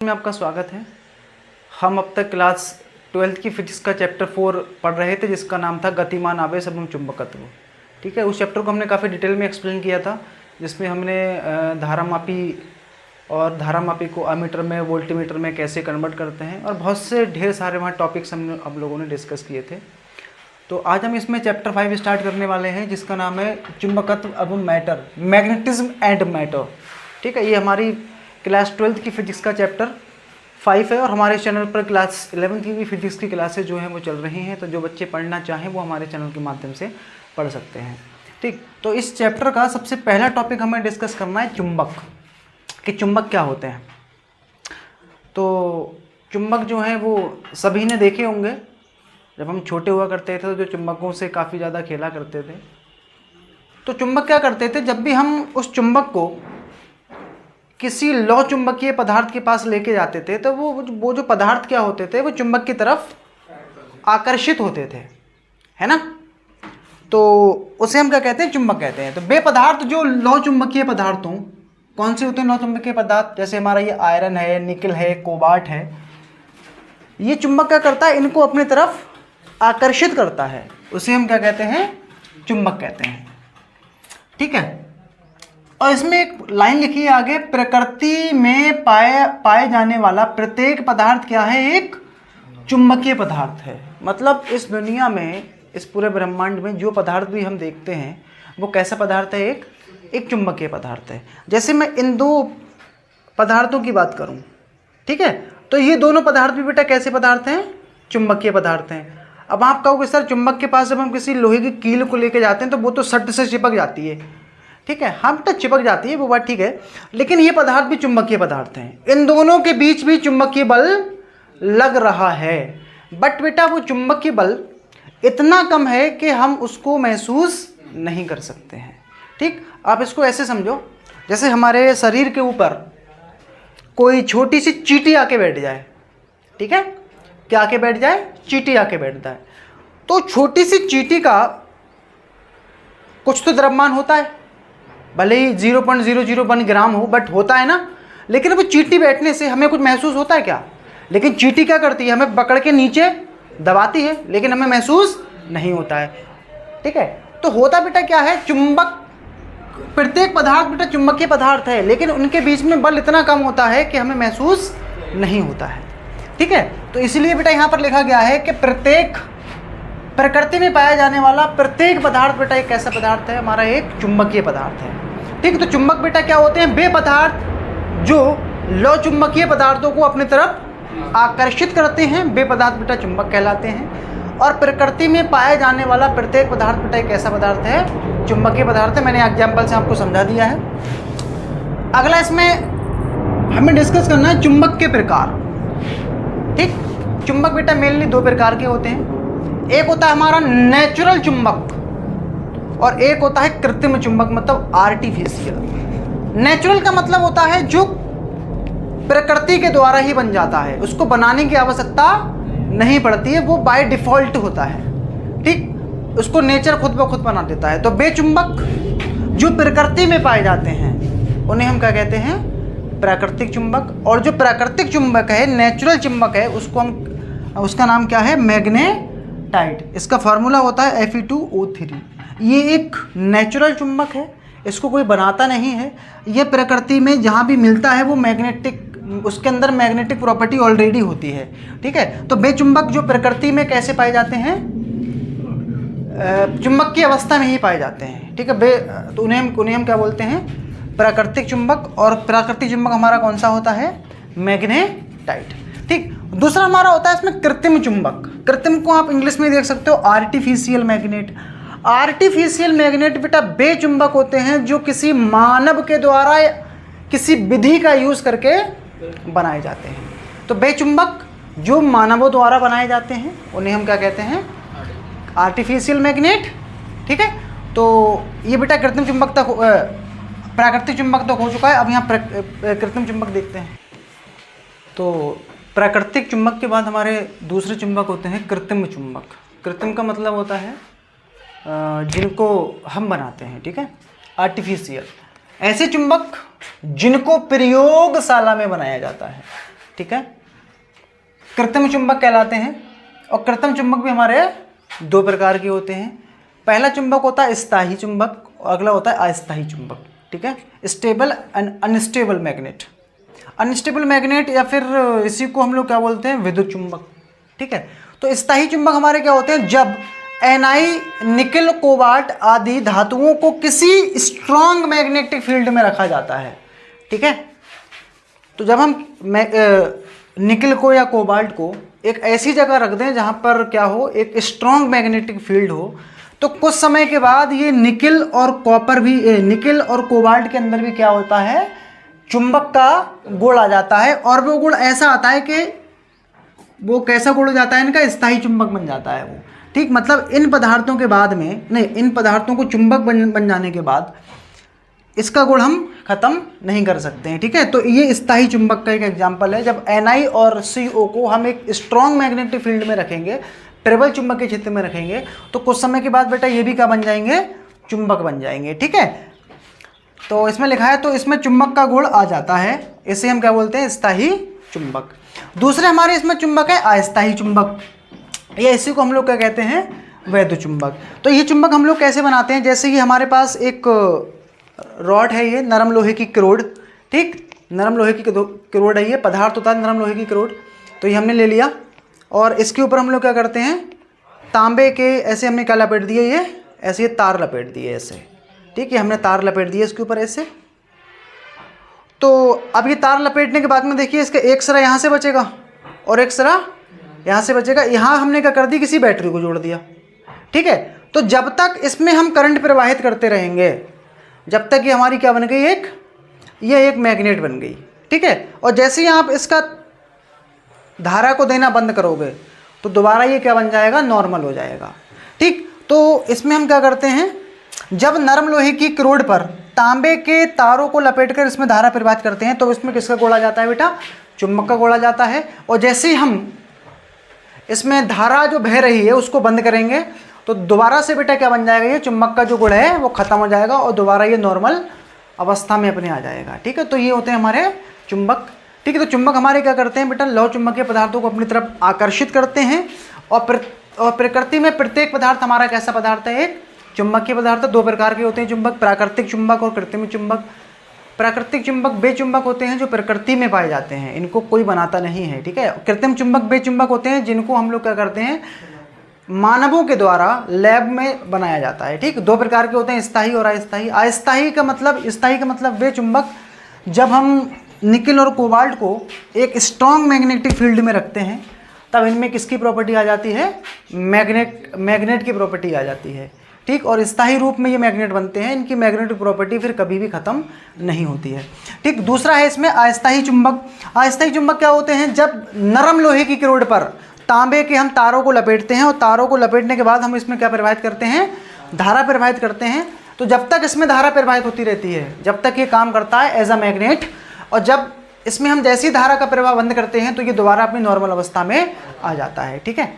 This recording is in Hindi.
में आपका स्वागत है। हम अब तक क्लास 12th की फिजिक्स का चैप्टर 4 पढ़ रहे थे, जिसका नाम था गतिमान आवेश एवं चुंबकत्व। ठीक है, उस चैप्टर को हमने काफ़ी डिटेल में एक्सप्लेन किया था, जिसमें हमने धारामापी और धारामापी को अमीटर में वोल्टीमीटर में कैसे कन्वर्ट करते हैं और बहुत से ढेर सारे वहाँ टॉपिक्स हम लोगों ने डिस्कस किए थे। तो आज हम इसमें चैप्टर 5 स्टार्ट करने वाले हैं, जिसका नाम है चुंबकत्व एवं मैटर, मैग्नेटिज्म एंड मैटर। ठीक है, ये हमारी क्लास 12th की फिजिक्स का चैप्टर 5 है और हमारे चैनल पर क्लास 11th की भी फिजिक्स की क्लासेज जो हैं वो चल रही हैं। तो जो बच्चे पढ़ना चाहें वो हमारे चैनल के माध्यम से पढ़ सकते हैं। ठीक, तो इस चैप्टर का सबसे पहला टॉपिक हमें डिस्कस करना है चुंबक, कि चुंबक क्या होते हैं। तो चुंबक जो हैं वो सभी ने देखे होंगे। जब हम छोटे हुआ करते थे तो जो चुंबकों से काफ़ी ज़्यादा खेला करते थे। तो चुंबक क्या करते थे, जब भी हम उस चुंबक को किसी लौ चुंबकीय पदार्थ के पास लेके जाते थे तो वो जो पदार्थ क्या होते थे, वो चुंबक की तरफ आकर्षित होते थे, है ना। तो उसे हम क्या कहते हैं, चुंबक कहते हैं। तो वे पदार्थ जो लौ चुंबकीय पदार्थ हों, कौन से होते हैं लौ चुंबकीय पदार्थ, जैसे हमारा ये आयरन है, निकल है, कोबाल्ट है, ये चुंबक क्या करता है, इनको अपनी तरफ आकर्षित करता है। उसे हम क्या कहते हैं, चुंबक कहते हैं। ठीक है, और इसमें एक लाइन लिखी है आगे, प्रकृति में पाए जाने वाला प्रत्येक पदार्थ क्या है, एक चुंबकीय पदार्थ है। मतलब इस दुनिया में, इस पूरे ब्रह्मांड में जो पदार्थ भी हम देखते हैं वो कैसा पदार्थ है, एक चुंबकीय पदार्थ है। जैसे मैं इन दो पदार्थों की बात करूं, ठीक है, तो ये दोनों पदार्थ भी बेटा कैसे पदार्थ हैं, चुंबकीय पदार्थ हैं। अब आप कहोगे सर चुंबक के पास जब हम किसी लोहे की कील को लेके जाते हैं तो वो तो सट से चिपक जाती है, ठीक है, हम तक चिपक जाती है, वो बात ठीक है, लेकिन ये पदार्थ भी चुंबकीय पदार्थ हैं। इन दोनों के बीच भी चुंबकीय बल लग रहा है, बट बेटा वो चुंबकीय बल इतना कम है कि हम उसको महसूस नहीं कर सकते हैं। ठीक, आप इसको ऐसे समझो, जैसे हमारे शरीर के ऊपर कोई छोटी सी चींटी आके बैठ जाए, ठीक है, क्या आके बैठ जाए, चींटी आके बैठ जाए, तो छोटी सी चींटी का कुछ तो द्रव्यमान होता है, भले ही 0.001 ग्राम हो, बट होता है ना। लेकिन वो चींटी बैठने से हमें कुछ महसूस होता है क्या, लेकिन चींटी क्या करती है, हमें पकड़ के नीचे दबाती है, लेकिन हमें महसूस नहीं होता है। ठीक है, तो होता बेटा क्या है, चुंबक, प्रत्येक पदार्थ बेटा चुंबकीय पदार्थ है, लेकिन उनके बीच में बल इतना कम होता है कि हमें महसूस नहीं होता है। ठीक है, तो इसलिए बेटा यहाँ पर लिखा गया है कि प्रत्येक प्रकृति में पाया जाने वाला प्रत्येक पदार्थ बेटा एक कैसा पदार्थ है, हमारा एक चुंबकीय पदार्थ है। ठीक, तो चुंबक बेटा क्या होते हैं, वे पदार्थ जो लौ चुंबकीय पदार्थों को अपनी तरफ आकर्षित करते हैं, वे पदार्थ बेटा चुंबक कहलाते हैं। और प्रकृति में पाया जाने वाला प्रत्येक पदार्थ बेटा एक ऐसा पदार्थ है, चुंबकीय पदार्थ है। मैंने एग्जाम्पल से आपको समझा दिया है। अगला इसमें हमें डिस्कस करना है चुंबक के प्रकार। ठीक, चुंबक बेटा मेनली दो प्रकार के होते हैं, एक होता है हमारा नेचुरल चुंबक और एक होता है कृत्रिम चुंबक, मतलब आर्टिफिशियल। नेचुरल का मतलब होता है जो प्रकृति के द्वारा ही बन जाता है, उसको बनाने की आवश्यकता नहीं पड़ती है, वो बाय डिफॉल्ट होता है। ठीक, उसको नेचर खुद ब खुद बना देता है। तो वे चुंबक जो प्रकृति में पाए जाते हैं उन्हें हम क्या कहते हैं, प्राकृतिक चुंबक। और जो प्राकृतिक चुंबक है, नेचुरल चुंबक है, उसको हम, उसका नाम क्या है, मैग्नेटाइट। इसका फार्मूला होता है Fe2O3। ये एक नेचुरल चुंबक है, इसको कोई बनाता नहीं है, ये प्रकृति में जहाँ भी मिलता है वो मैग्नेटिक, उसके अंदर मैग्नेटिक प्रॉपर्टी ऑलरेडी होती है। ठीक है, तो वे चुंबक जो प्रकृति में कैसे पाए जाते हैं, चुंबक की अवस्था में ही पाए जाते हैं। ठीक है, वे तो उन्हें हम क्या बोलते हैं, प्राकृतिक चुंबक। और प्राकृतिक चुंबक हमारा कौन सा होता है, मैग्नेटाइट। ठीक, दूसरा हमारा होता है इसमें कृत्रिम चुंबक। कृत्रिम को आप इंग्लिश में देख सकते हो आर्टिफिशियल मैग्नेट। आर्टिफिशियल मैग्नेट बेटा वे चुंबक होते हैं जो किसी मानव के द्वारा किसी विधि का यूज करके बनाए जाते हैं। तो वे चुंबक जो मानवों द्वारा बनाए जाते हैं उन्हें हम क्या कहते हैं, आर्टिफिशियल मैग्नेट। ठीक है, तो ये बेटा कृत्रिम चुंबक तक, प्राकृतिक चुंबक तक हो चुका है। अब यहाँ कृत्रिम चुंबक देखते हैं। तो प्राकृतिक चुंबक के बाद हमारे दूसरे चुंबक होते हैं कृत्रिम चुंबक। कृत्रिम का मतलब होता है जिनको हम बनाते हैं, ठीक है, आर्टिफिशियल। ऐसे चुंबक जिनको प्रयोगशाला में बनाया जाता है, ठीक है, कृत्रिम चुंबक कहलाते हैं। और कृत्रिम चुंबक भी हमारे दो प्रकार के होते हैं। पहला चुंबक होता है स्थायी चुंबक और अगला होता है अस्थायी चुंबक, ठीक है, stable and unstable magnet. Unstable magnet या फिर इसी को हम लोग क्या बोलते हैं, विद्युत चुंबक, ठीक है। तो स्थायी चुंबक हमारे क्या होते हैं, जब Ni, निकल, कोबाल्ट आदि धातुओं को किसी स्ट्रॉन्ग मैग्नेटिक फील्ड में रखा जाता है, ठीक है। तो जब हम निकल को या कोबाल्ट को एक ऐसी जगह रख दें जहां पर क्या हो, एक स्ट्रॉन्ग मैग्नेटिक फील्ड हो, तो कुछ समय के बाद ये निकल और कॉपर भी, निकल और कोबाल्ट के अंदर भी क्या होता है, चुंबक का गुण आ जाता है। और वो गुण ऐसा आता है कि वो कैसा गुण हो जाता है, इनका स्थायी चुंबक बन जाता है वो, ठीक। मतलब इन पदार्थों के बाद में नहीं, इन पदार्थों को चुंबक बन जाने के बाद इसका गुण हम खत्म नहीं कर सकते हैं, ठीक है। तो ये स्थायी चुंबक का एक एग्जांपल है। जब Ni और CO को हम एक स्ट्रॉन्ग मैग्नेटिक फील्ड में रखेंगे, प्रबल चुंबक के क्षेत्र में रखेंगे, तो कुछ समय के बाद बेटा ये भी क्या बन जाएंगे, चुंबक बन जाएंगे, ठीक है। तो इसमें लिखा है, तो इसमें चुंबक का गुण आ जाता है, इसे हम क्या बोलते हैं, स्थायी चुंबक। दूसरे हमारे इसमें चुंबक है अस्थायी चुंबक, या इसी को हम लोग क्या कहते हैं, वैध चुंबक। तो ये चुंबक हम लोग कैसे बनाते हैं, जैसे कि हमारे पास एक रॉड है, ये नरम लोहे की क्रोड, ठीक, नरम लोहे की क्रोड है, ये पदार्थ होता है नरम लोहे की क्रोड। तो ये हमने ले लिया और इसके ऊपर हम लोग क्या करते हैं, तांबे के ऐसे हमने क्या लपेट दिए, ये ऐसे ये तार लपेट दिए ऐसे, ठीक है, हमने तार लपेट दिए इसके ऊपर ऐसे। तो अब ये तार लपेटने के बाद में देखिए, इसका एक सिरा यहाँ से बचेगा और एक सिरा यहाँ से बचेगा। यहाँ हमने क्या कर दी, किसी बैटरी को जोड़ दिया, ठीक है। तो जब तक इसमें हम करंट प्रवाहित करते रहेंगे, जब तक ये हमारी क्या बन गई, ये एक मैग्नेट बन गई, ठीक है। और जैसे ही आप इसका धारा को देना बंद करोगे तो दोबारा ये क्या बन जाएगा, नॉर्मल हो जाएगा, ठीक। तो इसमें हम क्या करते हैं, जब नरम लोहे की क्रोड पर तांबे के तारों को लपेटकर इसमें धारा प्रवाहित करते हैं, तो इसमें किसका गोला जाता है बेटा, चुंबक का गोला जाता है। और जैसे ही हम इसमें धारा जो बह रही है उसको बंद करेंगे, तो दोबारा से बेटा क्या बन जाएगा, ये चुंबक का जो गुण है वो खत्म हो जाएगा और दोबारा ये नॉर्मल अवस्था में अपने आ जाएगा, ठीक है। तो ये होते हैं हमारे चुंबक, ठीक है। तो चुंबक हमारे क्या करते हैं बेटा, लौह चुंबकीय पदार्थों को अपनी तरफ आकर्षित करते हैं। और प्रकृति में प्रत्येक पदार्थ हमारा कैसा पदार्थ है, एक चुंबकीय पदार्थ। दो प्रकार के होते हैं चुंबक, प्राकृतिक चुंबक और कृत्रिम चुंबक। प्राकृतिक चुंबक वे चुंबक होते हैं जो प्रकृति में पाए जाते हैं, इनको कोई बनाता नहीं है, ठीक है। कृत्रिम चुंबक वे चुंबक होते हैं जिनको हम लोग क्या करते हैं, मानवों के द्वारा लैब में बनाया जाता है, ठीक। दो प्रकार के होते हैं, स्थायी और अस्थायी। अस्थायी का मतलब वे चुंबक जब हम निकल और कोबाल्ट को एक स्ट्रॉन्ग मैग्नेटिक फील्ड में रखते हैं, तब इनमें किसकी प्रॉपर्टी आ जाती है, मैग्नेट की प्रॉपर्टी आ जाती है, ठीक। और स्थायी रूप में ये मैग्नेट बनते हैं, इनकी मैग्नेटिक प्रॉपर्टी फिर कभी भी खत्म नहीं होती है, ठीक। दूसरा है इसमें अस्थायी चुंबक। अस्थायी चुंबक क्या होते हैं, जब नरम लोहे की क्रोड पर तांबे के हम तारों को लपेटते हैं और तारों को लपेटने के बाद हम इसमें क्या प्रवाहित करते हैं, धारा प्रवाहित करते हैं। तो जब तक इसमें धारा प्रवाहित होती रहती है, जब तक ये काम करता है एज अ मैग्नेट। और जब इसमें हम जैसी धारा का प्रवाह बंद करते हैं तो ये दोबारा अपनी नॉर्मल अवस्था में आ जाता है, ठीक है।